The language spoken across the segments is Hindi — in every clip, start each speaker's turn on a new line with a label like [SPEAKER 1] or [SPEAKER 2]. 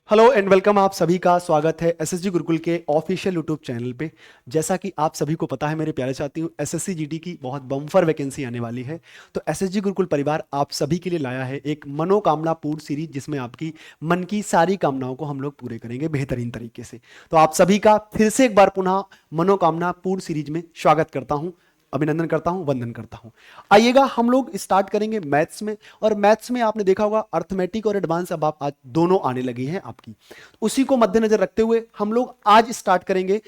[SPEAKER 1] Hello and welcome. आप सभी का स्वागत है एसएसजी गुरुकुल के ऑफिशियल यूट्यूब चैनल पे। जैसा कि आप सभी को पता है मेरे प्यारे साथियों, एसएससी जीडी की बहुत बम्पर वैकेंसी आने वाली है। तो एसएसजी गुरुकुल परिवार आप सभी के लिए लाया है एक मनोकामना पूर्ण सीरीज, जिसमें आपकी मन की सारी कामनाओं को हम लोग पूरे करेंगे बेहतरीन तरीके से। तो आप सभी का फिर से एक बार पुनः मनोकामना पूर्ण सीरीज में स्वागत करता हूँ, अभिनंदन करता हूं, वंदन करता हूं। आइएगा हम लोग स्टार्ट करेंगे मैथ्स में। और मैथ्स में आपने देखा होगा अर्थमेटिक और एडवांस अब आप आज दोनों आने लगी हैं आपकी। उसी को मद्देनजर रखते हुए हम लोग आज स्टार्ट करेंगे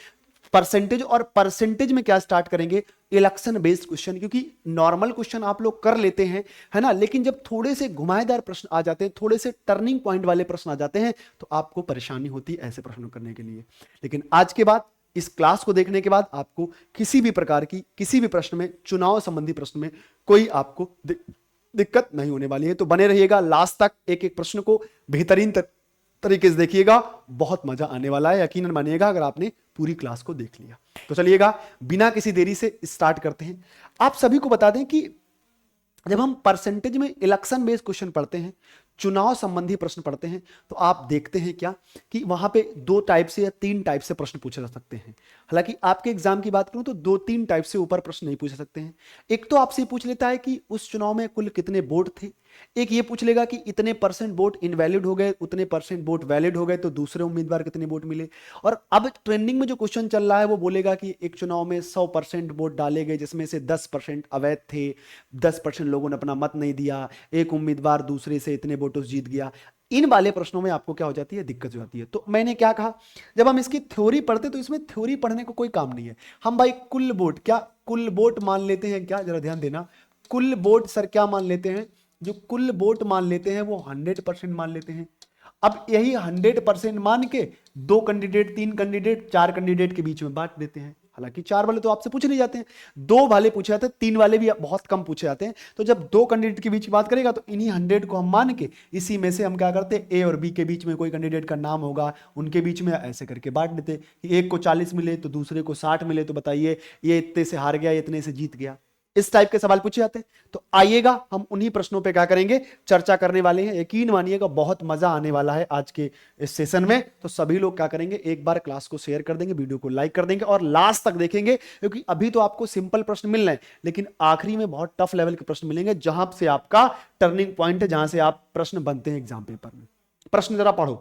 [SPEAKER 1] परसेंटेज। और परसेंटेज में क्या स्टार्ट करेंगे? Election based question. क्योंकि नॉर्मल क्वेश्चन आप लोग कर लेते हैं, है ना, लेकिन जब थोड़े से घुमाएदार प्रश्न आ जाते हैं, थोड़े से टर्निंग पॉइंट वाले प्रश्न आ जाते हैं, तो आपको परेशानी होती है ऐसे प्रश्नों करने के लिए। लेकिन आज के बाद, इस क्लास को देखने के बाद, आपको किसी भी प्रकार की किसी भी प्रश्न में, चुनाव संबंधी प्रश्न में कोई आपको दिक्कत नहीं होने वाली है। तो बने रहिएगा लास्ट तक, एक एक प्रश्न को बेहतरीन तरीके से देखिएगा। बहुत मजा आने वाला है, यकीनन मानिएगा अगर आपने पूरी क्लास को देख लिया। तो चलिएगा बिना किसी देरी से स्टार्ट करते हैं। आप सभी को बता दें कि जब हम परसेंटेज में इलेक्शन बेस्ड क्वेश्चन पढ़ते हैं, चुनाव संबंधी प्रश्न पढ़ते हैं, तो आप देखते हैं क्या कि वहां पे दो टाइप से या तीन टाइप से प्रश्न पूछे जा सकते हैं। हालांकि आपके एग्जाम की बात करूं तो दो तीन टाइप से ऊपर प्रश्न नहीं पूछ सकते हैं। एक तो आपसे पूछ लेता है कि उस चुनाव में कुल कितने वोट थे। एक ये पूछ लेगा कि इतने परसेंट वोट इनवैलिड हो गए, उतने परसेंट वोट वैलिड हो गए, तो दूसरे उम्मीदवार कितने वोट मिले। और अब ट्रेंडिंग में जो क्वेश्चन चल रहा है वो बोलेगा कि एक चुनाव में 100% वोट डाले गए, जिसमें से 10% अवैध थे, 10% लोगों ने अपना मत नहीं दिया, एक उम्मीदवार दूसरे से इतने वोटों से जीत गया। इन वाले प्रश्नों में आपको क्या हो जाती है? दिक्कत हो जाती है। तो मैंने क्या कहा, जब हम इसकी थ्योरी पढ़ते तो इसमें थ्योरी पढ़ने को कोई काम नहीं है। हम भाई कुल वोट, क्या कुल वोट मान लेते हैं क्या? जरा ध्यान देना। कुल वोट सर क्या मान लेते हैं? जो कुल वोट मान लेते हैं वो 100% मान लेते हैं। अब यही 100% मान के दो कैंडिडेट, तीन कैंडिडेट, चार कैंडिडेट के बीच में बांट देते हैं। हालांकि चार वाले तो आपसे पूछ नहीं जाते हैं, दो वाले पूछे जाते हैं, तीन वाले भी बहुत कम पूछे जाते हैं। तो जब दो कैंडिडेट के बीच की बात करेगा तो इन्हीं 100 को हम मान के इसी में से हम क्या करते हैं, ए और बी के बीच में कोई कैंडिडेट का नाम होगा, उनके बीच में ऐसे करके बांट देते कि एक को 40 मिले तो दूसरे को 60 मिले, तो बताइए ये इतने से हार गया, इतने से जीत गया। इस टाइप के सवाल पूछे जाते हैं। तो आइएगा हम उन्हीं प्रश्नों पे क्या करेंगे, चर्चा करने वाले हैं। यकीन मानिएगा बहुत मजा आने वाला है आज के इस सेशन में। तो सभी लोग क्या करेंगे, एक बार क्लास को शेयर कर देंगे, वीडियो को लाइक कर देंगे और लास्ट तक देखेंगे। क्योंकि अभी तो आपको सिंपल प्रश्न मिल रहे हैं, लेकिन आखिरी में बहुत टफ लेवल के प्रश्न मिलेंगे, जहां से आपका टर्निंग पॉइंट है, जहां से आप प्रश्न बनते हैं एग्जाम पेपर में। प्रश्न जरा पढ़ो।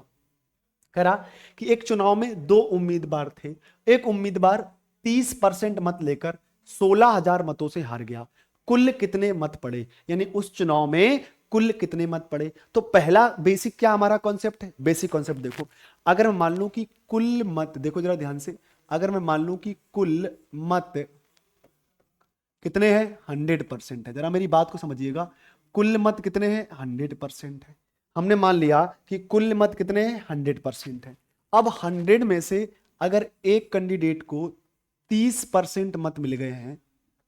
[SPEAKER 1] कह रहा कि एक चुनाव में दो उम्मीदवार थे। एक उम्मीदवार 30% मत लेकर 16,000 मतों से हार गया। कुल कितने मत पड़े? यानी उस चुनाव में कुल कितने मत पड़े। तो पहला बेसिक क्या हमारा कॉन्सेप्ट है? बेसिक कॉन्सेप्ट देखो, अगर मैं मान लूं कि कुल मत, देखो जरा ध्यान से, अगर मैं मान लूं कि कुल मत कितने हैं, 100% है। जरा मेरी बात को समझिएगा, कुल मत कितने हैं, 100% है। हमने मान लिया कि कुल मत कितने हैं, 100% है। अब 100 में से अगर एक कैंडिडेट को 30% मत मिल गए हैं,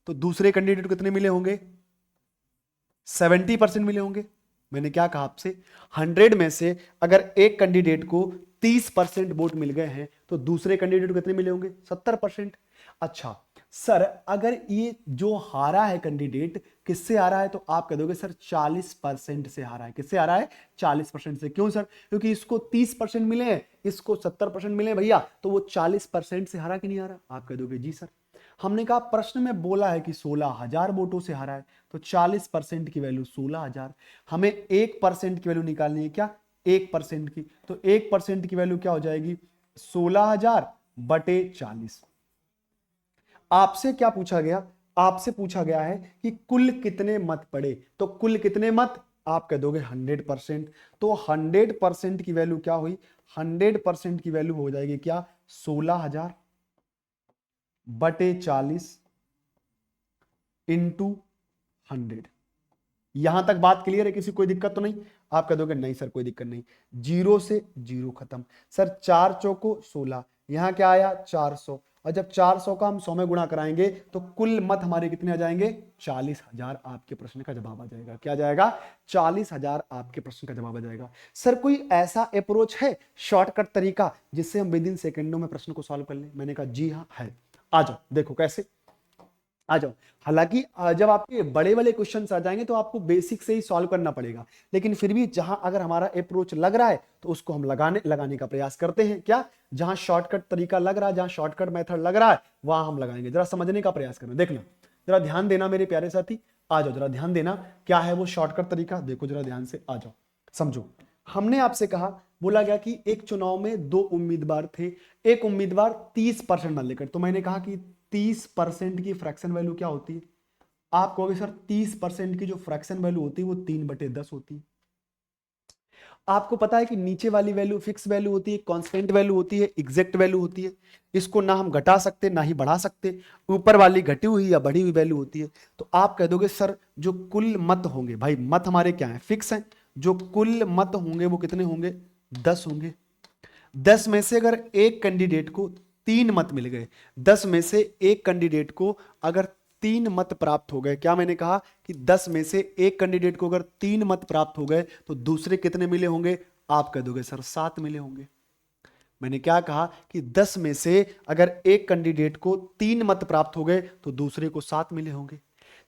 [SPEAKER 1] तो दूसरे कैंडिडेट को कितने मिले होंगे? 70% मिले होंगे। मैंने क्या कहा आपसे, 100 में से अगर एक कैंडिडेट को 30% वोट मिल गए हैं, तो दूसरे कैंडिडेट को कितने मिले होंगे? 70%। अच्छा सर, अगर ये जो हारा है कैंडिडेट, किससे हारा है? तो आप कह दोगे सर 40% से हारा है। किससे हारा है? 40% से। क्यों सर? क्योंकि इसको 30% मिले हैं, इसको 70% मिले भैया, तो वो 40% से हारा कि नहीं हारा? आप कह दोगे जी सर। हमने कहा प्रश्न में बोला है कि 16,000 वोटों से हारा है, तो 40% की वैल्यू 16,000। हमें 1% की वैल्यू निकालनी है। क्या? 1% की। तो 1% की वैल्यू क्या हो जाएगी? 16,000 बटे 40। आपसे क्या पूछा गया? आपसे पूछा गया है कि कुल कितने मत पड़े। तो कुल कितने मत? आप कह दोगे 100%। तो 100% की वैल्यू क्या हुई? 100% की वैल्यू हो जाएगी क्या? 16,000 बटे 40 इंटू 100। यहां तक बात क्लियर है? किसी कोई दिक्कत तो नहीं? आप कह दोगे नहीं सर कोई दिक्कत नहीं। जीरो से जीरो खत्म। सर 4 चौको 16, यहां क्या आया? 400। और जब 400 का हम 100 में गुणा कराएंगे तो कुल मत हमारे कितने आ जाएंगे? 40,000। आपके प्रश्न का जवाब आ जाएगा। क्या जाएगा? 40,000 आपके प्रश्न का जवाब आ जाएगा। सर कोई ऐसा अप्रोच है, शॉर्टकट तरीका, जिससे हम विद इन सेकेंडों में प्रश्न को सॉल्व कर लें? मैंने कहा जी हाँ है। आ जाओ देखो कैसे। आ जाओ। हालांकि जब आपके बड़े वाले क्वेश्चन आ जाएंगे तो आपको बेसिक से ही सॉल्व करना पड़ेगा, लेकिन फिर भी जहां अगर हमारा अप्रोच लग रहा है तो उसको हम लगाने का प्रयास करते हैं। क्या? जहां शॉर्टकट तरीका लग रहा है, जहां शॉर्टकट मेथड लग रहा है, वहां हम लगाएंगे। जरा समझने का प्रयास करना, देखना, जरा ध्यान देना मेरे प्यारे साथी। आ जाओ, जरा ध्यान देना, क्या है वो शॉर्टकट तरीका, देखो जरा ध्यान से, आ जाओ समझो। हमने आपसे कहा, बोला गया कि एक चुनाव में 2 उम्मीदवार थे, एक उम्मीदवार 30% मान लेकर, तो मैंने कहा कि 30% की फ्रैक्शन वैल्यू क्या होती है? आप कहोगे सर 30% की जो फ्रैक्शन वैल्यू होती है वो 3/10 होती है। आपको पता है कि नीचे वाली वैल्यू फिक्स वैल्यू होती है, कांस्टेंट वैल्यू होती है, एग्जैक्ट वैल्यू होती है। इसको ना हम घटा सकते ना ही बढ़ा सकते। ऊपर वाली घटी हुई या बढ़ी हुई वैल्यू होती है। तो आप कह दोगे सर जो कुल मत होंगे, भाई मत हमारे क्या है? फिक्स है। जो कुल मत होंगे वो कितने होंगे? 10 होंगे। 10 में से अगर एक कैंडिडेट को 3 मत मिल गए, 10 में से एक कैंडिडेट को अगर 3 मत प्राप्त हो गए, क्या मैंने कहा कि 10 में से एक कैंडिडेट को अगर 3 मत प्राप्त हो गए तो दूसरे कितने मिले होंगे? आप कह दोगे सर 7 मिले होंगे। मैंने क्या कहा कि 10 में से अगर एक कैंडिडेट को 3 मत प्राप्त हो गए तो दूसरे को 7 मिले होंगे।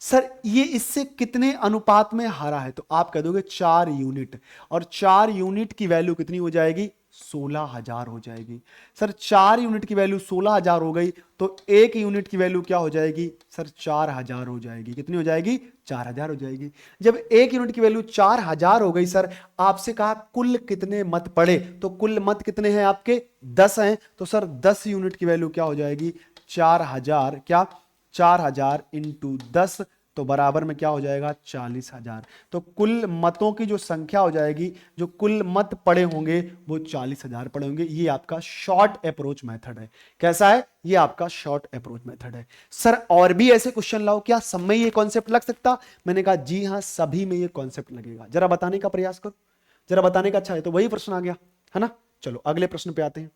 [SPEAKER 1] सर ये इससे कितने अनुपात में हारा है? तो आप कह दोगे 4 यूनिट, और 4 यूनिट की वैल्यू कितनी हो जाएगी? 16,000 हो जाएगी। सर 4 यूनिट की वैल्यू 16,000 हो गई तो एक यूनिट की वैल्यू क्या हो जाएगी? सर 4,000 हो जाएगी। कितनी हो जाएगी? 4,000 हो जाएगी। जब एक यूनिट की वैल्यू 4,000 हो गई, सर आपसे कहा कुल कितने मत पड़े, तो कुल मत कितने हैं आपके? 10 हैं। तो सर 10 यूनिट की वैल्यू क्या हो जाएगी? 4,000, क्या 4,000 इंटू 10 तो बराबर में क्या हो जाएगा? 40,000। तो कुल मतों की जो संख्या हो जाएगी, जो कुल मत पड़े होंगे वो 40,000 पड़े होंगे। ये आपका शॉर्ट अप्रोच मेथड है। कैसा है? ये आपका शॉर्ट अप्रोच मेथड है। सर और भी ऐसे क्वेश्चन लाओ, क्या सब में ये कॉन्सेप्ट लग सकता? मैंने कहा जी हां, सभी में ये कॉन्सेप्ट लगेगा। जरा बताने का प्रयास करो, जरा बताने का। अच्छा है तो वही प्रश्न आ गया है ना। चलो अगले प्रश्न पे आते हैं,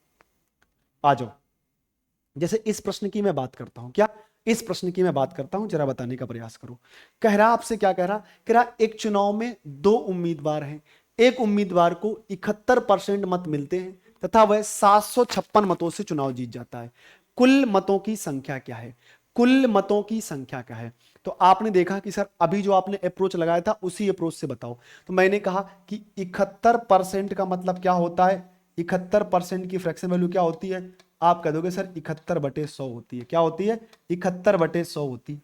[SPEAKER 1] आ जाओ। जैसे इस प्रश्न की मैं बात करता हूं, क्या इस प्रश्न की मैं बात करता हूं, जरा बताने का प्रयास करो। कह रहा आपसे, क्या कह रहा? कह रहा एक चुनाव में 2 उम्मीदवार हैं, एक उम्मीदवार को 71% मत मिलते हैं तथा वह 756 मतों से चुनाव जीत जाता है। कुल मतों की संख्या क्या है? कुल मतों की संख्या क्या है? तो आपने देखा कि सर अभी जो आपने अप्रोच लगाया था उसी अप्रोच से बताओ। तो मैंने कहा कि 71% का मतलब क्या होता है? 71% की फ्रैक्शन वैल्यू क्या होती है? आप कह दोगे सर 71/100 होती है। क्या होती है? 71/100 होती है।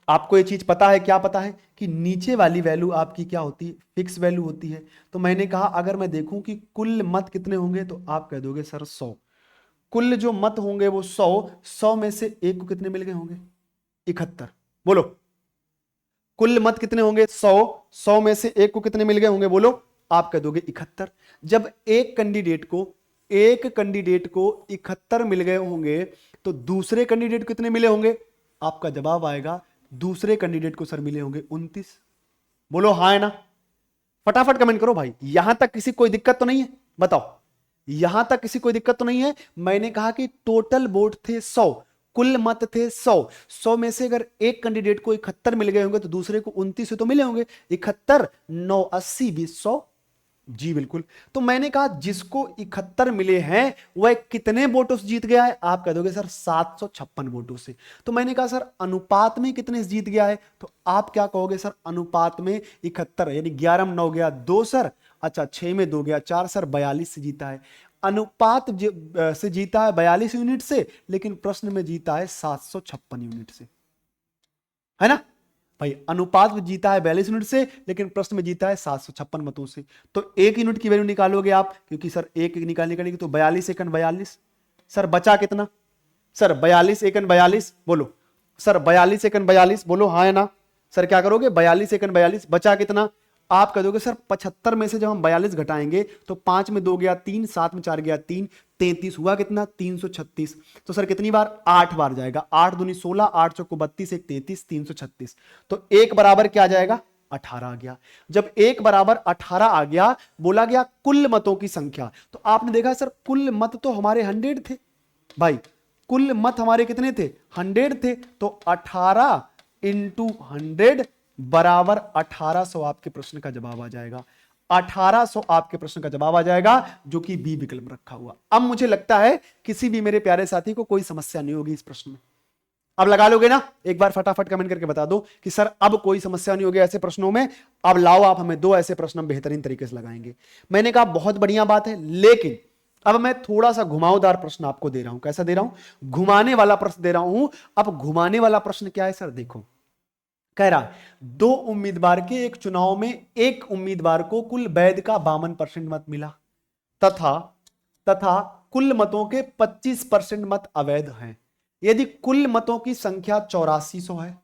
[SPEAKER 1] आपको ये चीज पता है, क्या पता है कि नीचे वाली वैल्यू आपकी क्या होती है? फिक्स वैल्यू होती है। तो मैंने कहा अगर मैं देखूं कि कुल मत कितने होंगे तो आप कह दोगे सर 100। कुल जो मत होंगे वो 100 में से एक को कितने मिल गए होंगे? 71। बोलो कुल मत कितने होंगे? 100 में से एक को कितने मिल गए होंगे? बोलो। आप कह दोगे 71। जब एक कैंडिडेट को 71 मिल गए होंगे तो दूसरे कैंडिडेट को कितने मिले होंगे? आपका जवाब आएगा दूसरे कैंडिडेट को सर मिले होंगे 29। बोलो हाँ है ना। फटाफट कमेंट करो भाई, यहां तक किसी कोई दिक्कत तो नहीं है? बताओ, यहां तक किसी कोई दिक्कत तो नहीं है? मैंने कहा कि टोटल वोट थे 100, कुल मत थे 100। 100 में से अगर एक कैंडिडेट को 71 मिल गए होंगे तो दूसरे को 29 तो मिले होंगे। 71 9 80 20 100। जी बिल्कुल। तो मैंने कहा जिसको 71 मिले हैं वह कितने वोटों से जीत गया है? आप कह दोगे सर 756 वोटों से। तो मैंने कहा सर अनुपात में कितने से जीत गया है? तो आप क्या कहोगे सर अनुपात में 71, यानी 11 में 9 गया 2 सर, अच्छा 6 में 2 गया 4 सर, 42 से जीता है। अनुपात से जीता है 42 यूनिट से, लेकिन प्रश्न में जीता है 756 यूनिट से, है ना भाई। अनुपात में जीता है 42 यूनिट से, लेकिन प्रश्न में जीता है 756 मतों से। तो एक यूनिट की वैल्यू निकालोगे आप, क्योंकि सर एक निकालने का, तो 42 एकन 42। सर बचा कितना? सर 42 एकन 42। बोलो सर 42 एकन 42। बोलो हाँ है ना। सर क्या करोगे? 42 एकन 42, बचा कितना? आप कह दोगे सर 75 में से जब हम 42 घटाएंगे तो 5 में 2 गया 3, 7 में 4 गया 3, 33 हुआ कितना? 336। तो सर कितनी बार? 8 बार जाएगा। 8 दूनी 16, 8 चौको 32, 1 33, 336। तो एक बराबर क्या आ जाएगा? 18 आ गया। जब एक बराबर 18 आ गया, बोला गया कुल मतों की संख्या, तो आपने देखा सर कुल मत तो हमारे 100 थे भाई। कुल मत हमारे कितने थे? 100 थे। तो 18 इंटू 100 बराबर 1800 आपके प्रश्न का जवाब आ जाएगा। 1800 आपके प्रश्न का जवाब आ जाएगा, जो कि बी विकल्प रखा हुआ। अब मुझे लगता है किसी भी मेरे प्यारे साथी को कोई समस्या नहीं होगी इस प्रश्न में। अब लगा लोगे ना? एक बार फटाफट कमेंट करके बता दो कि सर अब कोई समस्या नहीं होगी ऐसे प्रश्नों में। अब लाओ आप हमें दो ऐसे प्रश्न हम बेहतरीन तरीके से लगाएंगे। मैंने कहा बहुत बढ़िया बात है, लेकिन अब मैं थोड़ा सा घुमावदार प्रश्न आपको दे रहा हूं। कैसा दे रहा हूं? घुमाने वाला प्रश्न दे रहा हूं। अब घुमाने वाला प्रश्न क्या है सर? देखो, कह रहा दो उम्मीदवार के एक चुनाव में एक उम्मीदवार को कुल वैध का 52% मत मिला तथा तथा कुल मतों के 25% मत अवैध हैं। यदि कुल मतों की संख्या 8400 है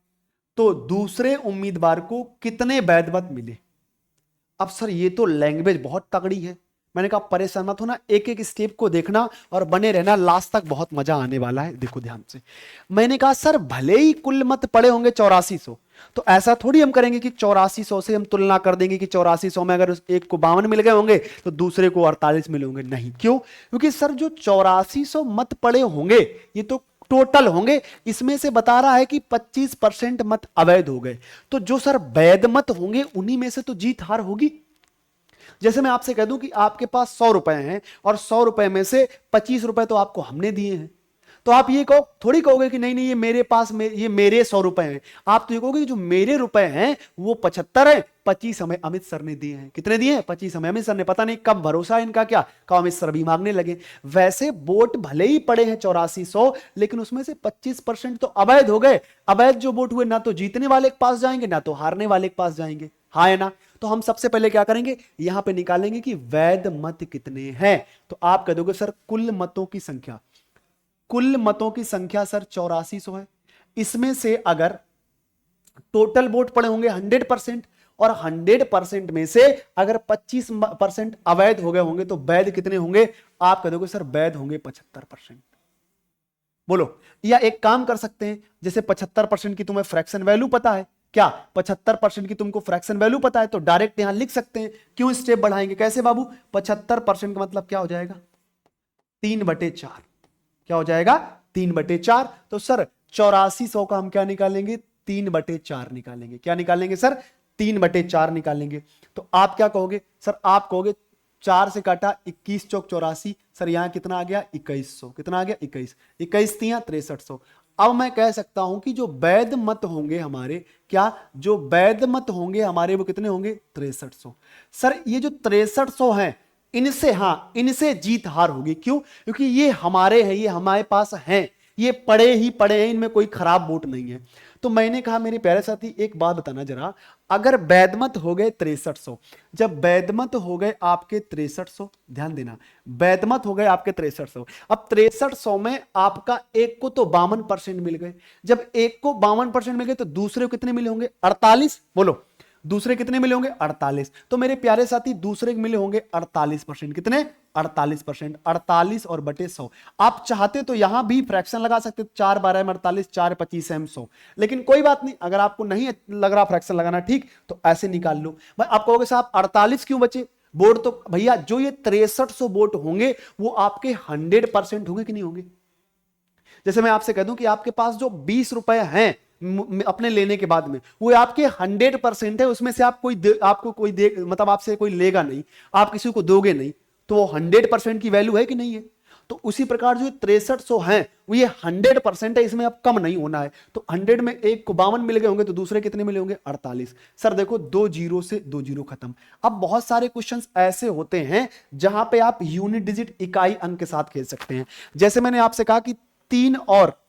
[SPEAKER 1] तो दूसरे उम्मीदवार को कितने वैध मत मिले? अब सर ये तो लैंग्वेज बहुत तगड़ी है। मैंने कहा परेशान मत होना, एक एक स्टेप को देखना और बने रहना, लास्ट तक बहुत मजा आने वाला है। देखो ध्यान से, मैंने कहा सर भले ही कुल मत पड़े होंगे 8400, तो ऐसा थोड़ी हम करेंगे कि 8400 से हम तुलना कर देंगे कि 8400 में अगर एक को 52 मिल गए होंगे तो दूसरे को 48 मिले होंगे। नहीं, क्यों? क्योंकि सर जो 8400 मत पड़े होंगे ये तो टोटल होंगे, इसमें से बता रहा है कि 25% मत अवैध हो गए। तो जो सर वैध मत होंगे उन्हीं में से तो जीत हार होगी। जैसे मैं आपसे कह दूं कि आपके पास 100 रुपए हैं और 100 रुपए में से 25 रुपए तो आपको हमने दिए हैं, तो आप ये कहो थोड़ी कहोगे कि नहीं नहीं ये मेरे पास ये मेरे 100 रुपए हैं। आप तो ये कहोगे कि जो मेरे रुपए हैं वो 75 है, 25 हमें अमित सर ने दिए हैं। कितने दिए हैं? 25 हमें अमित सर ने। पता नहीं कब भरोसा इनका, क्या कब अमित सर भी मांगने लगे। वैसे वोट भले ही पड़े हैं 8400, लेकिन उसमें से 25% तो अवैध हो गए। अवैध जो वोट हुए ना तो जीतने वाले के पास जाएंगे ना तो हारने वाले के पास जाएंगे, हाँ है ना? तो हम सबसे पहले क्या करेंगे, यहां पे निकालेंगे कि वैध मत कितने हैं। तो आप कह दोगे सर कुल मतों की संख्या, कुल मतों की संख्या सर 8400 है। इसमें से अगर टोटल वोट पड़े होंगे 100% और 100% में से अगर 25% अवैध हो गए होंगे तो वैध कितने होंगे? आप कह दोगे सर वैध होंगे 75%। बोलो, या एक काम कर सकते हैं, जैसे 75% की तुम्हें फ्रैक्शन वैल्यू पता है, क्या 75% की तुमको फ्रैक्शन वैल्यू पता है, तो डायरेक्ट यहां लिख सकते हैं। क्यों स्टेप बढ़ाएंगे? कैसे बाबू? 75% का मतलब क्या हो जाएगा? 3/4। क्या हो जाएगा? 3/4। तो सर 8400 का हम क्या निकालेंगे? 3/4 निकालेंगे। क्या निकालेंगे सर? 3/4 निकालेंगे। तो आप क्या कहोगे सर? आप कहोगे 4 से काटा 21 चौक 84। सर यहां कितना आ गया? 2100। कितना आ गया? 21। 21 तियां 6300। अब मैं कह सकता हूं कि जो वैध मत होंगे हमारे, क्या जो वैध मत होंगे हमारे वो कितने होंगे? 6300। सर ये जो 6300 हैं इनसे, हाँ इनसे जीत हार होगी। क्यों? क्योंकि ये हमारे हैं, ये हमारे पास हैं, ये पड़े ही पड़े हैं, इनमें कोई खराब वोट नहीं है। तो मैंने कहा मेरे प्यारे साथी एक बात बताना जरा, अगर वैधमत हो गए 6300, जब वैधमत हो गए आपके 6300, ध्यान देना, वैधमत हो गए आपके 6300, अब 6300 में आपका एक को तो 52% मिल गए। जब एक को 52% मिल गए तो दूसरे को कितने मिले होंगे? 48। बोलो, दूसरे कितने मिले होंगे? 48। तो मेरे प्यारे साथी दूसरे मिले होंगे 48%। कितने? 48%। 48 और बटे 100। आप चाहते तो यहां भी फ्रैक्शन लगा सकते, 4 12 में 48, 4 25 में 100, लेकिन कोई बात नहीं, अगर आपको नहीं लग रहा फ्रैक्शन लगाना ठीक, तो ऐसे निकाल लो। भाई आप कहोगे साहब 48 क्यों बचे? वोट तो भैया जो ये 6300 वोट होंगे वो आपके 100% होंगे कि नहीं होंगे? जैसे मैं आपसे कह दूं कि आपके पास जो 20 रुपए हैं अपने लेने के बाद में, वो आपके 100% है, उसमें से आपको कोई मतलब आपसे कोई लेगा नहीं, आप किसी को दोगे नहीं, तो वो 100% की वैल्यू है कि नहीं है? तो उसी प्रकार जो 6300 हैं वो ये 100% है, इसमें अब कम नहीं होना है। तो 100 में एक को 52 मिल गए होंगे तो दूसरे कितने मिले होंगे? 48। सर देखो 2 जीरो से 2 जीरो खत्म। अब बहुत सारे क्वेश्चंस ऐसे होते हैं जहां पे आप यूनिट डिजिट इकाई अंक के साथ खेल सकते हैं। जैसे मैंने आपसे कहा कि 3 और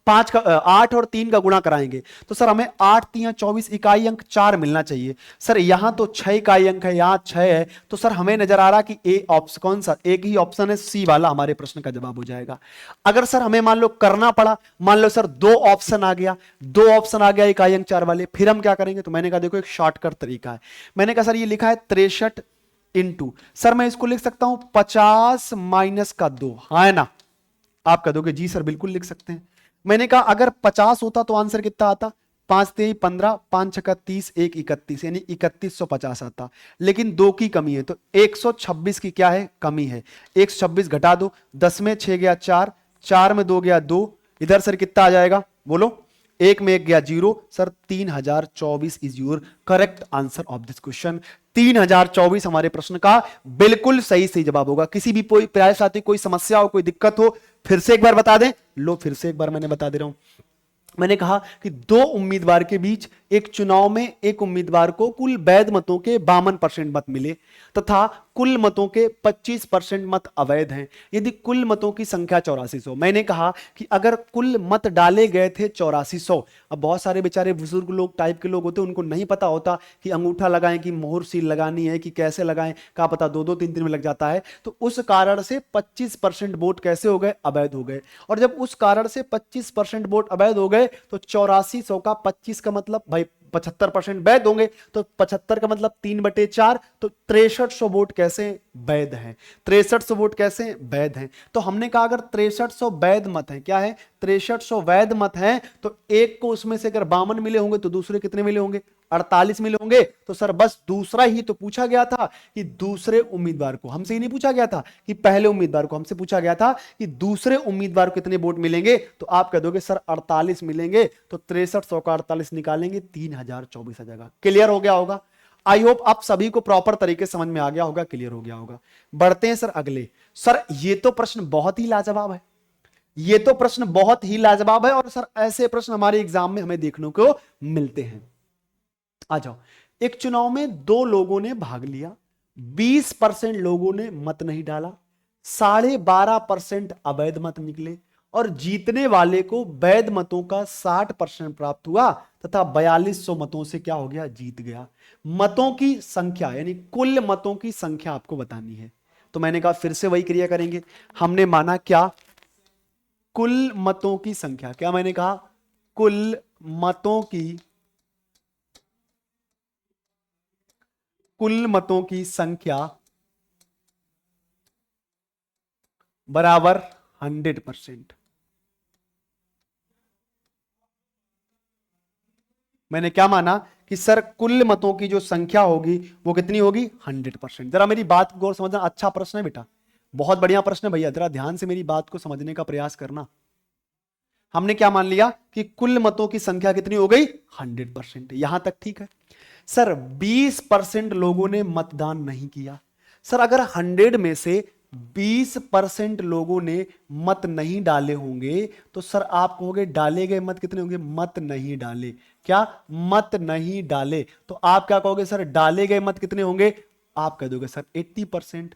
[SPEAKER 1] 5 का 8 और 3 का गुणा कराएंगे तो सर हमें 8 3 24 इकाई अंक 4 मिलना चाहिए। सर यहां तो 6 इकाई अंक है, यहां 6 है, तो सर हमें नजर आ रहा कि ए ऑप्शन कौन सा? एक ही ऑप्शन है, सी वाला हमारे प्रश्न का जवाब हो जाएगा। अगर सर हमें मान लो करना पड़ा, मान लो सर 2 ऑप्शन आ गया इकाई अंक 4 वाले, फिर हम क्या करेंगे? तो मैंने कहा देखो एक शॉर्टकट तरीका है। मैंने कहा सर ये लिखा है 63 इंटू, सर मैं इसको लिख सकता हूं 50 माइनस का 2, हाँ है ना? आप कह दोगे जी सर बिल्कुल लिख सकते हैं। मैंने कहा अगर 50 होता तो आंसर कितना आता? 5 3 15, 5 6 30, 1 31, यानी 3150 आता। लेकिन 2 की कमी है तो 126 की क्या है? कमी है। 126 घटा दो, 10 में 6 गया 4, 4 में 2 गया 2, इधर सर कितना आ जाएगा? बोलो, 1 में 1 गया 0। Sir 3024 is your correct answer of this question. 3024 हमारे प्रश्न का बिल्कुल सही जवाब होगा। किसी भी कोई प्यारे साथी कोई समस्या हो, कोई दिक्कत हो, फिर से एक बार बता दें, लो फिर से एक बार मैंने बता दे रहा हूं। मैंने कहा कि दो उम्मीदवार के बीच एक चुनाव में एक उम्मीदवार को कुल वैध मतों के 52% मत मिले तथा कुल मतों के 25% मत अवैध हैं। यदि कुल मतों की संख्या 8400, मैंने कहा कि अगर कुल मत डाले गए थे 8400, अब बहुत सारे बेचारे बुजुर्ग लोग टाइप के लोग होते हैं, उनको नहीं पता होता कि अंगूठा लगाएं कि मोहर सील लगानी है कि कैसे लगाएं, क्या पता 2-2 3 दिन में लग जाता है। तो उस कारण से 25% वोट कैसे हो गए, अवैध हो गए। और जब उस कारण से 25% वोट अवैध हो गए तो 8400 का 25 का मतलब भाई 75% वैध होंगे, तो 75 का मतलब 3/4, तो 6300 वोट कैसे वैध हैं, 6300 वोट कैसे वैध हैं। तो हमने कहा अगर 6300 वैध मत हैं, क्या है 6300 वैध मत हैं, तो एक को उसमें से अगर 52 मिले होंगे तो दूसरे कितने मिले होंगे, 48 मिले होंगे। तो सर बस दूसरा ही तो पूछा गया था कि दूसरे उम्मीदवार को, हमसे ही नहीं पूछा गया था कि पहले उम्मीदवार को, हमसे पूछा गया था कि दूसरे उम्मीदवार को कितने वोट मिलेंगे। तो आप कह दोगे सर 48 मिलेंगे, तो 6300 का 48 निकालेंगे 3024 आ जाएगा। क्लियर हो गया होगा। आई होप आप सभी को प्रॉपर तरीके समझ में आ गया होगा, क्लियर हो गया होगा। बढ़ते हैं सर अगले। सर ये तो प्रश्न बहुत ही लाजवाब है, ये तो प्रश्न बहुत ही लाजवाब है, और सर ऐसे प्रश्न हमारे एग्जाम में हमें देखने को मिलते हैं। आ जाओ। एक चुनाव में दो लोगों ने भाग लिया, 20% लोगों ने मत नहीं डाला, 12.5% अवैध मत निकले और जीतने वाले को वैध मतों का 60% प्राप्त हुआ तथा 4200 मतों से क्या हो गया, जीत गया। मतों की संख्या यानी कुल मतों की संख्या आपको बतानी है। तो मैंने कहा फिर से वही क्रिया करेंगे। हमने माना क्या, कुल मतों की संख्या, क्या मैंने कहा, कुल मतों की, कुल मतों की संख्या बराबर 100%। मैंने क्या माना कि सर कुल मतों की जो संख्या होगी वो कितनी होगी, 100%। जरा मेरी बात को गौर समझना, अच्छा प्रश्न है बेटा, बहुत बढ़िया प्रश्न है भैया, जरा ध्यान से मेरी बात को समझने का प्रयास करना। हमने क्या मान लिया कि कुल मतों की संख्या कितनी हो गई, 100%। यहां तक ठीक है। सर 20% लोगों ने मतदान नहीं किया। सर अगर 100 में से 20% लोगों ने मत नहीं डाले होंगे तो सर आप कहोगे डाले गए मत कितने होंगे, मत नहीं डाले, क्या मत नहीं डाले, तो आप क्या कहोगे सर डाले गए मत कितने होंगे, आप कह दोगे सर 80%।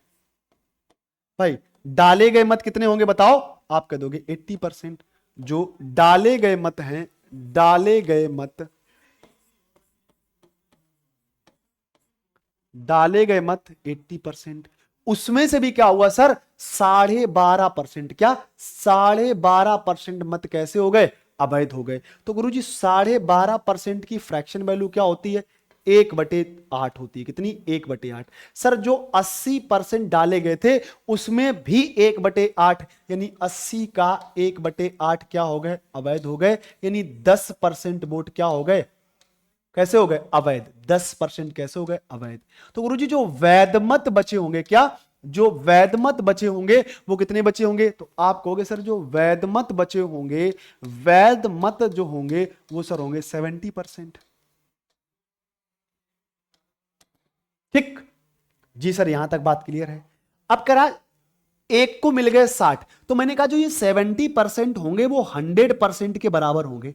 [SPEAKER 1] भाई डाले गए मत कितने होंगे बताओ, आप कह दोगे 80%। जो डाले गए मत हैं, डाले गए मत, डाले गए मत 80%, उसमें से भी क्या हुआ सर 12.5%, क्या 12.5% मत कैसे हो गए, अवैध हो गए। तो गुरुजी 12.5% की फ्रैक्शन वैल्यू क्या होती है, 1/8 होती है। कितनी, 1/8। सर जो 80% डाले गए थे उसमें भी 1/8 यानी 80 का 1/8 क्या हो गए, अवैध हो गए। यानी 10% वोट क्या हो गए, कैसे हो गए, अवैध। 10% कैसे हो गए, अवैध। तो गुरुजी जो वैध मत बचे होंगे, क्या जो वैध मत बचे होंगे वो कितने बचे होंगे, तो आप कहोगे सर जो वैध मत बचे होंगे, वैध मत जो होंगे वो सर होंगे 70%। ठीक जी सर, यहां तक बात क्लियर है। अब करा एक को मिल गए 60, तो मैंने कहा जो ये 70% होंगे वो 100% के बराबर होंगे।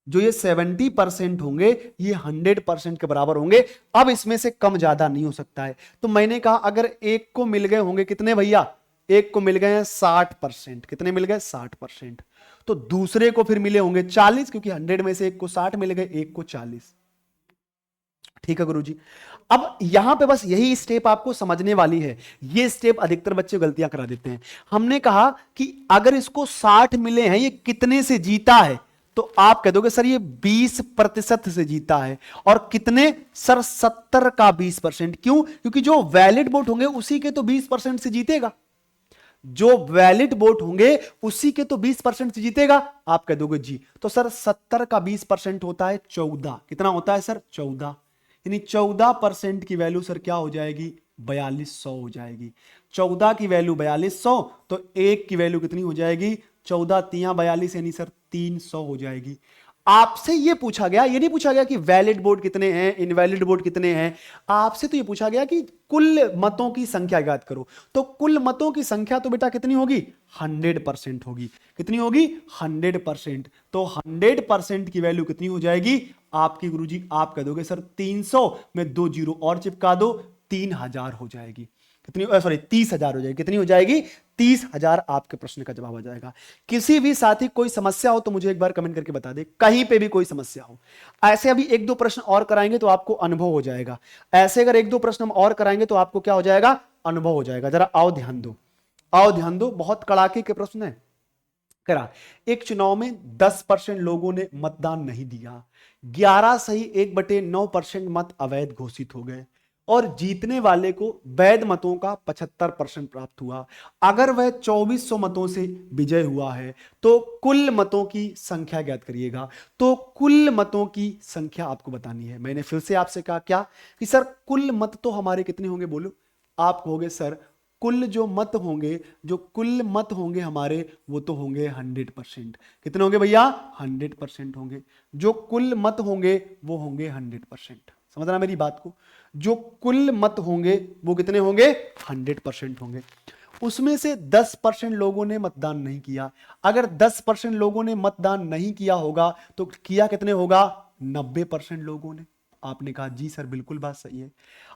[SPEAKER 1] जो ये 70% होंगे ये 100% के बराबर होंगे। अब इसमें से कम ज्यादा नहीं हो सकता है। तो मैंने कहा अगर एक को मिल गए होंगे कितने भैया, एक को मिल गए हैं 60%, कितने मिल गए 60%, तो दूसरे को फिर मिले होंगे 40, क्योंकि 100 में से एक को 60 मिल गए, एक को 40। ठीक है गुरुजी। अब यहां पे बस यही स्टेप आपको समझने वाली है। ये स्टेप अधिकतर बच्चे गलतियां करा देते हैं। हमने कहा कि अगर इसको 60 मिले हैं, ये कितने से जीता है, तो आप कह दोगे सर ये 20% से जीता है। और कितने सर, 70 का 20%। क्यों, क्योंकि जो वैलिड वोट होंगे उसी के तो 20% से जीतेगा, जो वैलिड वोट होंगे उसी के तो 20% से जीतेगा। आप कह दोगे जी, तो सर 70 का 20% होता है 14। कितना होता है सर, 14। यानी 14% की वैल्यू सर क्या हो जाएगी, 4200 हो जाएगी। 14 की वैल्यू 4200, तो एक की वैल्यू कितनी हो जाएगी, 14 तिया 42 यानी सर 300 हो जाएगी। आपसे ये पूछा गया, ये नहीं पूछा गया कि वैलिड वोट कितने हैं, इनवैलिड वोट कितने हैं। आपसे तो ये पूछा गया कि कुल मतों की संख्या ज्ञात करो। तो कुल मतों की संख्या तो बेटा कितनी होगी? 100% होगी। कितनी होगी? 100%। तो 100% की वैल्यू कितनी हो जाएगी आपकी गुरुजी? आप कह दोगे सर 300 में 2 जीरो और चिपका दो, 3000 हो जाएगी। कितनी? सॉरी 30,000 हो जाएगी। कितनी हो जाएगी? 30,000 आपके प्रश्न का जवाब आ जाएगा। किसी भी साथी कोई समस्या हो तो मुझे एक बार कमेंट करके बता दे, कहीं पे भी कोई समस्या हो। ऐसे अभी एक दो प्रश्न और कराएंगे तो आपको अनुभव हो जाएगा। ऐसे अगर एक दो प्रश्न हम और कराएंगे तो आपको क्या हो जाएगा? अनुभव हो जाएगा। जरा आओ ध्यान दो, आओ ध्यान दो, बहुत कड़ाके के प्रश्न है। करा, एक चुनाव में 10% लोगों ने मतदान नहीं दिया, 11 सही 1/9% मत अवैध घोषित हो गए और जीतने वाले को वैध मतों का 75% प्राप्त हुआ। अगर वह 2400 मतों से विजय हुआ है तो कुल मतों की संख्या ज्ञात करिएगा। तो कुल मतों की संख्या आपको बतानी है। मैंने फिर से आपसे कहा क्या कि सर कुल मत तो हमारे कितने होंगे? बोलो। आप कहोगे सर कुल जो मत होंगे, जो कुल मत होंगे हमारे, वो तो होंगे 100%। कितने होंगे भैया? 100% होंगे। जो कुल मत होंगे वो होंगे 100%। समझना मेरी बात को? जो कुल मत होंगे वो कितने होंगे? 100% होंगे। उसमें से 10% लोगों ने मतदान नहीं किया। अगर 10% लोगों ने मतदान नहीं किया होगा तो किया कितने होगा? 90% लोगों ने। आपने कहा जी सर बिल्कुल बात सही है।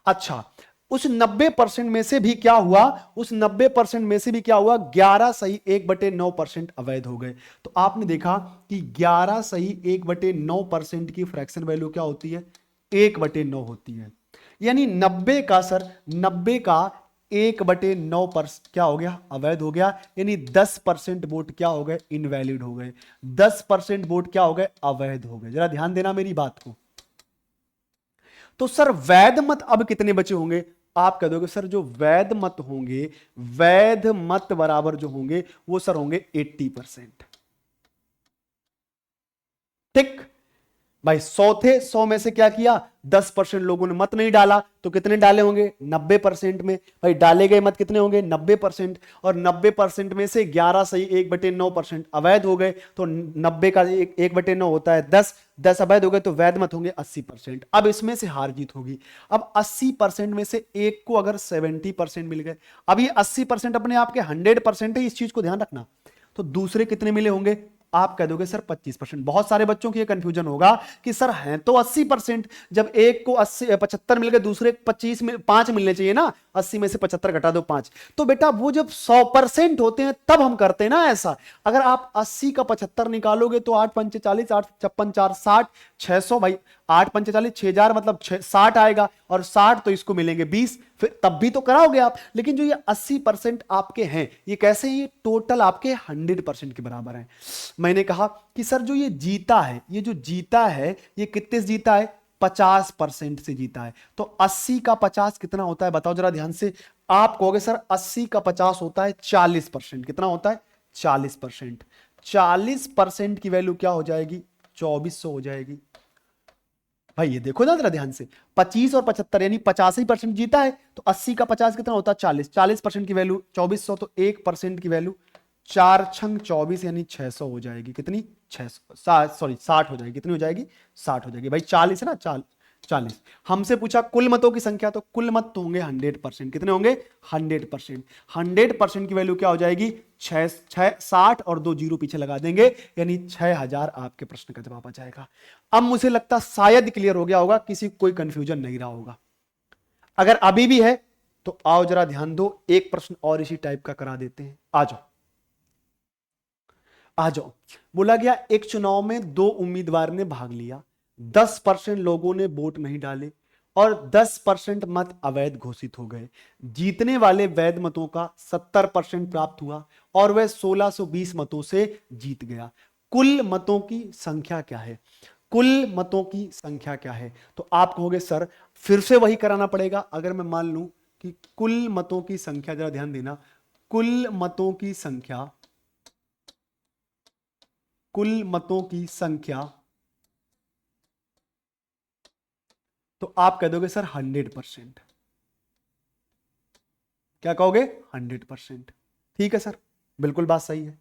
[SPEAKER 1] अच्छा, उस 90% में से भी क्या हुआ? उस 90% में से भी क्या हुआ? 11 सही 1/9% अवैध हो गए। तो आपने देखा कि 11 सही 1/9% की फ्रैक्शन वैल्यू क्या होती है? 1/9 होती है। यानी 90 का सर 90 का 1/9% क्या हो गया? अवैध हो गया। यानी 10% वोट क्या हो गए? इनवैलिड हो गए। 10% वोट क्या हो गए? अवैध हो गए। जरा ध्यान देना मेरी बात को। तो सर वैध मत अब कितने बचे होंगे? आप कह दोगे सर जो वैध मत होंगे, वैध मत बराबर जो होंगे वो सर होंगे 80%। ठीक भाई, 100 थे, 100 में से क्या किया? 10% लोगों ने मत नहीं डाला तो कितने डाले होंगे? 90% में। भाई डाले गए मत कितने होंगे? 90%। और 90% में से 11 सही 1/9% अवैध हो गए। तो 90 का 1/9 होता है 10, 10 अवैध हो गए तो वैध मत होंगे 80%। अब इसमें से हार जीत होगी। अब 80% में से एक को अगर 70% मिल गए, अब ये 80% अपने आप के 100% है, इस चीज को ध्यान रखना। तो दूसरे कितने मिले होंगे? आप कह दोगे सर 25%। बहुत सारे बच्चों की यह कंफ्यूजन होगा कि सर हैं तो 80%, जब एक को 80 75 मिल गए, दूसरे 25 में 5 मिलने चाहिए ना। 80 में से 75 घटा दो 5। तो बेटा वो जब 100% होते हैं तब हम करते हैं ना ऐसा। अगर आप 80 का 75 निकालोगे तो 8 पंचे 40, 8 56 4 60, 600। भाई 8 पंचे 40, 6000 मतलब 60 आएगा। और 60 तो इसको मिलेंगे 20, फिर तब भी तो कराओगे आप। लेकिन जो ये 80% आपके हैं, ये कैसे हैं? ये टोटल आपके 100% के बराबर हैं। मैंने कहा कि सर जो ये जीता है, ये जो जीता है ये कितने से जीता है? 50% से जीता है। तो 80 का 50 कितना होता है? बताओ जरा ध्यान से। आप कहोगे सर 80 का 50 होता है 40%। कितना होता है? 40%। 40% की वैल्यू क्या हो जाएगी? 2400 हो जाएगी। भाई ये देखो ना जरा ध्यान से, 25 और 75 यानी 85% जीता है। तो 80 का 50 कितना होता है? 40। 40% की वैल्यू 2400, तो 1% की वैल्यू 4 छंग 24 यानी 600 हो जाएगी। कितनी? 600, सॉरी 60 हो जाएगी। कितनी हो जाएगी? 60 हो जाएगी। भाई 40 है ना, 40। हमसे पूछा कुल मतों की संख्या, तो कुल मत तो होंगे 100%। कितने होंगे? 100%। 100% की वैल्यू क्या हो जाएगी? 60 और 2 जीरो पीछे लगा देंगे, यानी 6000 आपके प्रश्न का जवाब आ जाएगा। अब मुझे लगता शायद क्लियर हो गया होगा, किसी को कोई कंफ्यूजन नहीं रहा होगा। अगर अभी भी है तो आओ जरा ध्यान दो, एक प्रश्न और इसी टाइप का करा देते हैं। आ जाओ आ जाओ। बोला गया एक चुनाव में 2 उम्मीदवार ने भाग लिया, 10% लोगों ने वोट नहीं डाले और 10% मत अवैध घोषित हो गए। जीतने वाले वैध मतों का 70% प्राप्त हुआ और वह 1620 मतों से जीत गया। कुल मतों की संख्या क्या है? कुल मतों की संख्या क्या है? तो आप कहोगे सर फिर से वही कराना पड़ेगा। अगर मैं मान लूं कि कुल मतों की संख्या, जरा ध्यान देना, कुल मतों की संख्या, कुल मतों की संख्या, तो आप कह दोगे सर 100%। क्या कहोगे? 100%। ठीक है सर, बिल्कुल बात सही है।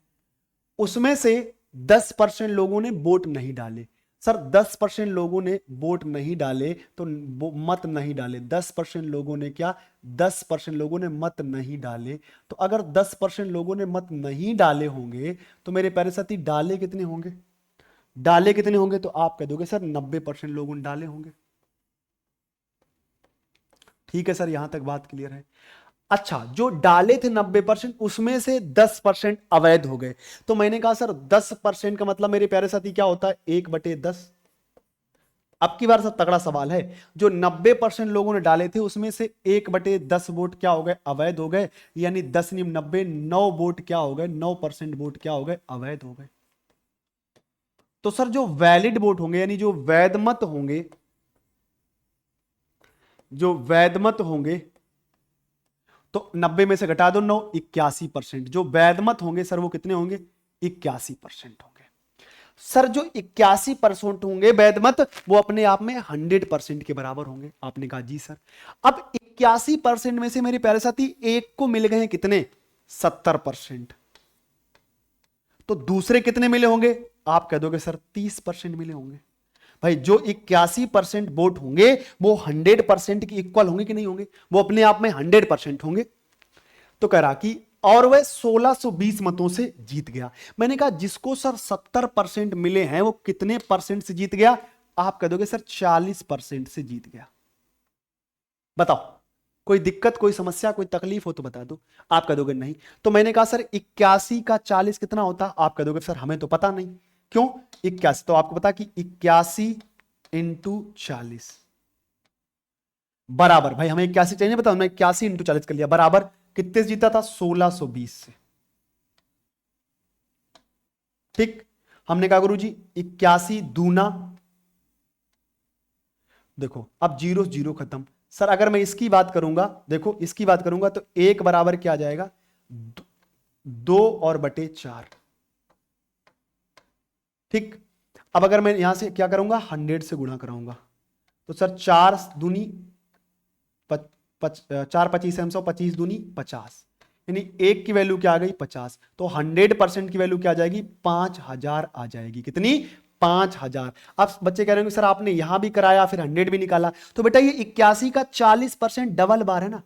[SPEAKER 1] उसमें से 10% लोगों ने वोट नहीं डाले। सर 10% लोगों ने वोट नहीं डाले तो मत नहीं डाले, 10% लोगों ने क्या, 10% लोगों ने मत नहीं डाले, तो अगर 10% लोगों ने मत नहीं डाले होंगे तो मेरे प्यारे साथी डाले कितने होंगे, डाले कितने होंगे, तो आप कह दोगे सर 90% लोगों ने डाले होंगे। ठीक है सर, यहां तक बात क्लियर है। अच्छा, जो डाले थे 90%, उसमें से 10% अवैध हो गए, तो मैंने कहा सर 10% का मतलब मेरे प्यारे साथी क्या होता है, 1/10। अब की बार सब तगड़ा सवाल है, जो 90% लोगों ने डाले थे उसमें से 1/10 वोट क्या हो गए, अवैध हो गए, यानी 10 × 90 9 वोट क्या हो गए, 9% वोट क्या हो गए, अवैध हो गए। तो सर जो वैलिड वोट होंगे, यानी जो वैध मत होंगे, जो वैध मत होंगे, तो 90 में से घटा दो 9, 81%। जो वैध मत होंगे सर वो कितने होंगे, 81% होंगे। सर जो 81% होंगे वैध मत, वो अपने आप में 100% के बराबर होंगे। आपने कहा जी सर। अब 81% में से मेरे प्यारे साथी एक को मिल गए कितने, 70%, तो दूसरे कितने मिले होंगे, आप कह दोगे सर 30% मिले होंगे। भाई जो 81% वोट होंगे वो 100% के इक्वल होंगे कि नहीं होंगे, वो अपने आप में 100% होंगे। तो कह रहा कि और वह 1620 मतों से जीत गया। मैंने कहा जिसको सर 70% मिले हैं वो कितने परसेंट से जीत गया, आप कह दोगे सर 40% से जीत गया। बताओ, कोई दिक्कत, कोई समस्या, कोई तकलीफ हो तो बता दो। आप कह दोगे नहीं। तो मैंने कहा सर 81 का 40 कितना होता, आप कह दोगे सर हमें तो पता नहीं। क्यों 81, तो आपको पता कि 81 × 40 बराबर, भाई हमें 81 चाहिए, बताओ, मैं 81 × 40 कर लिया, बराबर कितने से जीता था, 1620 से। ठीक, हमने कहा गुरु जी 81 दूना, देखो अब जीरो जीरो खत्म। सर अगर मैं इसकी बात करूंगा, देखो इसकी बात करूंगा तो 1 बराबर क्या आ जाएगा, 2/4। ठीक, अब अगर मैं यहां से क्या करूंगा, 100 से गुणा कराऊंगा, तो सर 4 दूनी 4 25 हम 25 दूनी 50, यानी 1 की वैल्यू क्या आ गई, 50। तो 100% की वैल्यू क्या आ जाएगी, 5000 आ जाएगी। कितनी, 5000। अब बच्चे कह रहे होंगे सर आपने यहां भी कराया फिर 100 भी निकाला, तो बेटा ये 81 का 40% डबल बार है ना,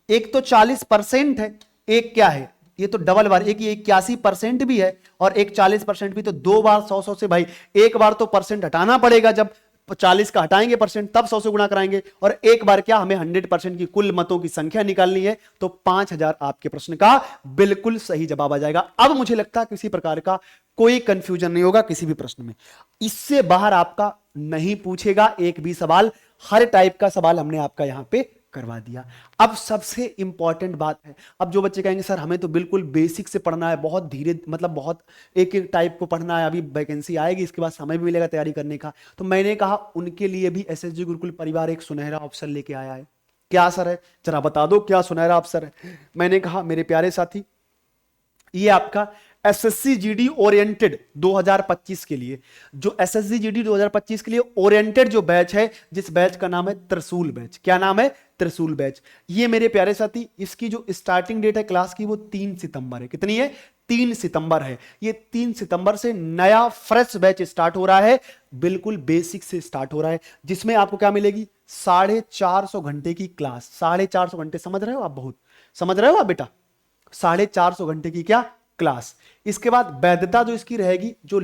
[SPEAKER 1] एक तो 40% है, एक क्या है, ये तो डबल बार, एक ये 81% भी है और एक 40% भी, तो 2 बार 100 से, भाई एक बार तो परसेंट हटाना पड़ेगा, जब 40 का हटाएंगे परसेंट तब 100 से गुणा कराएंगे, और एक बार क्या हमें 100% की कुल मतों की संख्या निकालनी है, तो 5000 आपके प्रश्न का बिल्कुल सही जवाब आ जाएगा। अब मुझे लगता है किसी प्रकार का कोई कंफ्यूजन नहीं होगा किसी भी प्रश्न में, इससे बाहर आपका नहीं पूछेगा एक भी सवाल, हर टाइप का सवाल हमने आपका यहां पे करवा दिया। अब सबसे इंपॉर्टेंट बात है, अब जो बच्चे कहेंगे सर हमें तो बिल्कुल बेसिक से पढ़ना है, बहुत धीरे, मतलब बहुत एक एक टाइप को पढ़ना है, अभी वैकेंसी आएगी इसके बाद समय भी मिलेगा तैयारी करने का, तो मैंने कहा उनके लिए भी एसएसजी गुरुकुल परिवार एक सुनहरा अवसर लेके आया है। क्या सर है, जरा बता दो क्या सुनहरा अवसर है। मैंने कहा मेरे प्यारे साथी, ये आपका एसएससी जीडी ओरिएंटेड 2025 के लिए, जो एसएससी जीडी 2025 के लिए ओरिएंटेड जो बैच है, जिस बैच का नाम है त्रिशूल बैच। क्या नाम है, त्रिशूल बैच। ये मेरे प्यारे साथी, इसकी जो स्टार्टिंग डेट है क्लास की वो 3 सितंबर है। कितनी है, 3 सितंबर है। ये 3 सितंबर से नया फ्रेश बैच स्टार्ट हो रहा है, बिल्कुल बेसिक से स्टार्ट हो रहा है, जिसमें आपको क्या मिलेगी, 450 घंटे की क्लास। 450 घंटे, समझ रहे हो आप, बहुत समझ रहे हो आप बेटा, 450 घंटे की क्या क्लास। इसके बाद वैधता जो इसकी रहेगी, जो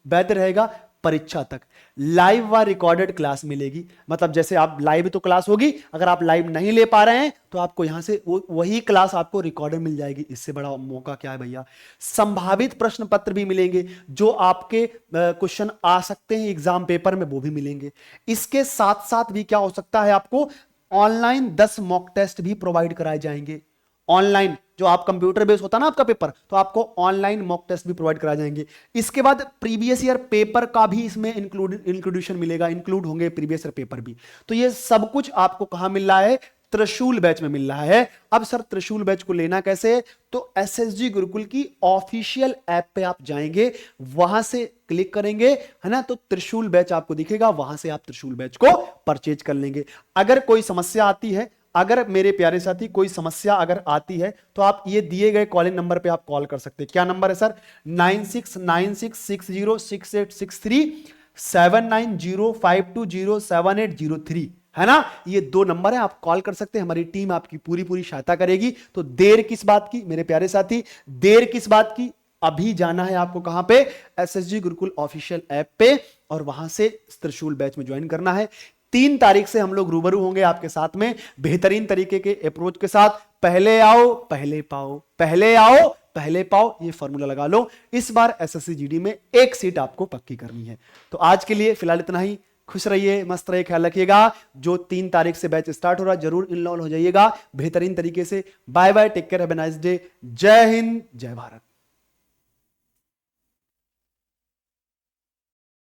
[SPEAKER 1] वैध रहेगा परीक्षा तक, लाइव व रिकॉर्डेड क्लास मिलेगी। मतलब जैसे आप लाइव तो क्लास होगी, अगर आप लाइव नहीं ले पा रहे हैं तो आपको यहां से वही क्लास आपको रिकॉर्डेड मिल जाएगी। इससे बड़ा मौका क्या है भैया। संभावित प्रश्न पत्र भी मिलेंगे, जो आपके क्वेश्चन आ सकते हैं एग्जाम पेपर में, वो भी मिलेंगे। इसके साथ साथ भी क्या हो सकता है, आपको ऑनलाइन 10 मॉक टेस्ट भी प्रोवाइड कराए जाएंगे। ऑनलाइन, जो आप कंप्यूटर बेस होता है ना आपका पेपर, तो आपको ऑनलाइन मॉक टेस्ट भी प्रोवाइड करा जाएंगे। इसके बाद प्रीवियस ईयर पेपर का भी इसमें इंक्लूडेशन मिलेगा, इंक्लूड होंगे प्रीवियस ईयर पेपर भी। तो ये सब कुछ आपको कहां मिल रहा है, त्रिशूल बैच में मिल रहा है। अब सर त्रिशूल बैच को लेना कैसे है, तो एसएसजी गुरुकुल की ऑफिशियल ऐप पे आप जाएंगे, वहां से क्लिक करेंगे, है ना, तो त्रिशूल बैच आपको दिखेगा, वहां से आप त्रिशूल बैच को परचेज कर लेंगे। अगर कोई समस्या आती है, अगर मेरे प्यारे साथी कोई समस्या अगर आती है, तो आप ये दिए गए कॉलिंग नंबर पे आप कॉल कर सकते हैं। क्या नंबर है सर, 9696606863। 7905207803, है ना। ये 2 नंबर है, आप कॉल कर सकते हैं, हमारी टीम आपकी पूरी पूरी सहायता करेगी। तो देर किस बात की मेरे प्यारे साथी, देर किस बात की, अभी जाना है आपको कहां पे, एसएसजी गुरुकुल ऑफिशियल ऐप पे, और वहां से त्रिशूल बैच में ज्वाइन करना है। 3 तारीख से हम लोग रूबरू होंगे आपके साथ में बेहतरीन तरीके के अप्रोच के साथ। पहले आओ पहले पाओ, पहले आओ पहले पाओ, ये फॉर्मूला लगा लो। इस बार एसएससी जीडी में 1 सीट आपको पक्की करनी है। तो आज के लिए फिलहाल इतना ही। खुश रहिए, मस्त रहिए, ख्याल रखिएगा। जो 3 तारीख से बैच स्टार्ट हो रहा है, जरूर इनरोल हो जाइएगा बेहतरीन तरीके से। Bye bye, take care, have a nice day. जय हिंद, जय भारत।